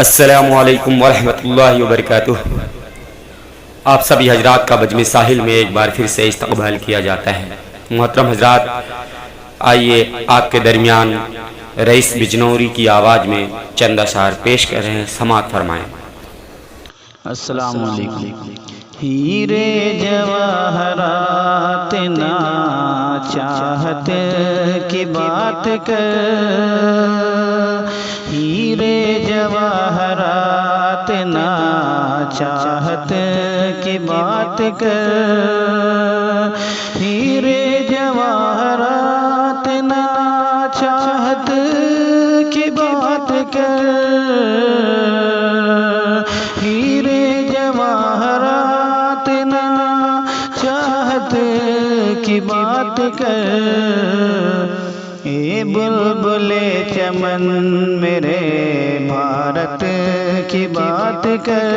अस्सलामु अलैकुम वरहमतुल्लाहि वबरकातुह। आप सभी हजरात का बजमे साहिल में एक बार फिर से इस्तकबाल किया जाता है। मोहतरम हजरात, आइए आपके दरमियान रईस बिजनौरी की आवाज़ में चंद अशार पेश कर रहे हैं, समाअत फरमाएं। अस्सलामु अलैकुम। हीरे जवाहरात ना चाहत की बात कर, हीरे जवाहरात ना चाहत की बात कर, हीरे जवाहरात ना चाहत की बात कर, हीरे जवाहरात ना चाहत की बात कर। ए बुलबुले चमन मेरे भारत की बात कर,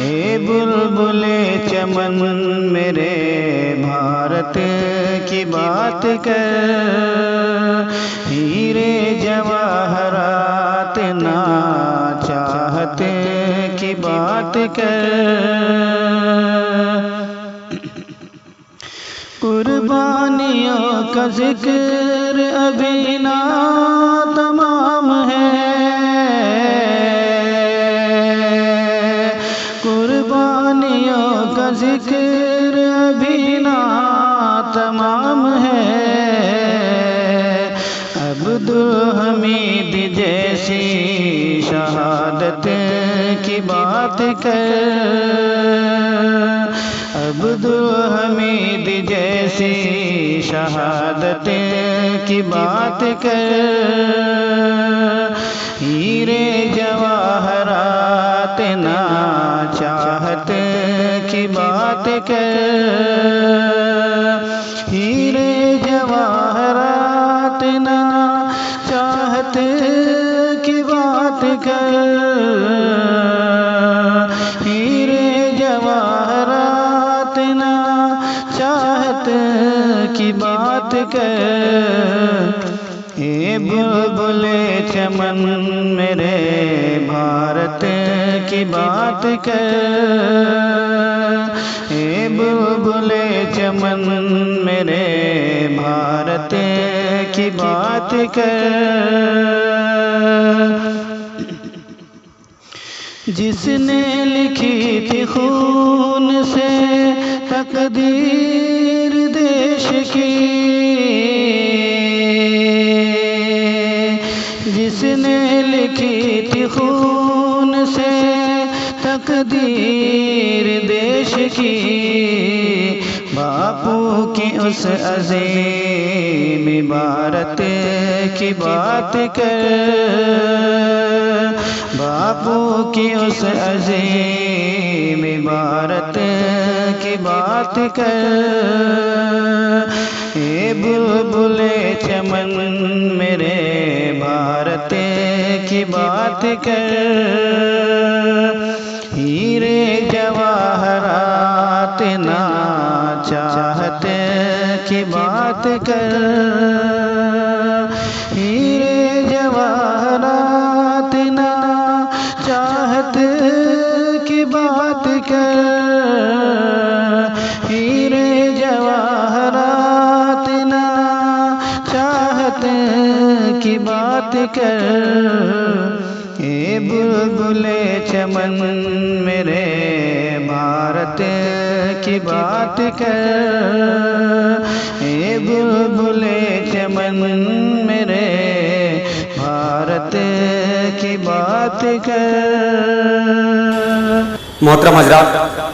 ए बुलबुले चमन मेरे भारत की बात कर, हीरे जवाहरात ना चाहत की बात कर। कुर्बानियों का जिक्र अभी ना तमाम है, कुर्बानियों का जिक्र अभी ना तमाम है। अब्दुल हमीद जैसी शहादत की बात कर, अब्दुल हमीद जैसी शहादत की बात कर, हीरे जवाहरात ना चाहत की बात कर, हीरे जवाहरात ना चाहत की बात कर, हीरे जवाहरात ना चाहत की बात कर। ए बुलबुले चमन मेरे भारत की बात कर, ए बुलबुले चमन मेरे भारत की बात कर। जिसने लिखी थी खून से तकदीर देश की, जिसने लिखी थी खून से तकदीर देश की, बापू की उस अज़ीम इबारत की बात कर, बापू की उस अज़ीम इबारत की बात कर। ए बुलबुले चमन मेरे भारत की बात कर, हीरे जवाहरात ना चाहत की बात कर, हीरे जवाहरात ना चाहत की बात कर, हीरे जवाहरात ना चाहत की बात कर। ए बुलबुले चमन मेरे भारत की बात कर, ए बुलबुले चमन मेरे भारत की बात कर। मोहतरम हजरात,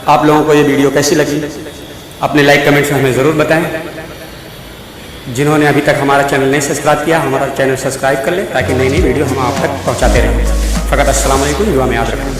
आप लोगों को ये वीडियो कैसी लगी अपने लाइक कमेंट्स में हमें ज़रूर बताएं। जिन्होंने अभी तक हमारा चैनल नहीं सब्सक्राइब किया, हमारा चैनल सब्सक्राइब कर ले ताकि नई नई वीडियो हम आप तक पहुंचाते रहें। फ़कत अस्सलाम वालेकुम, दुआ में याद रखें।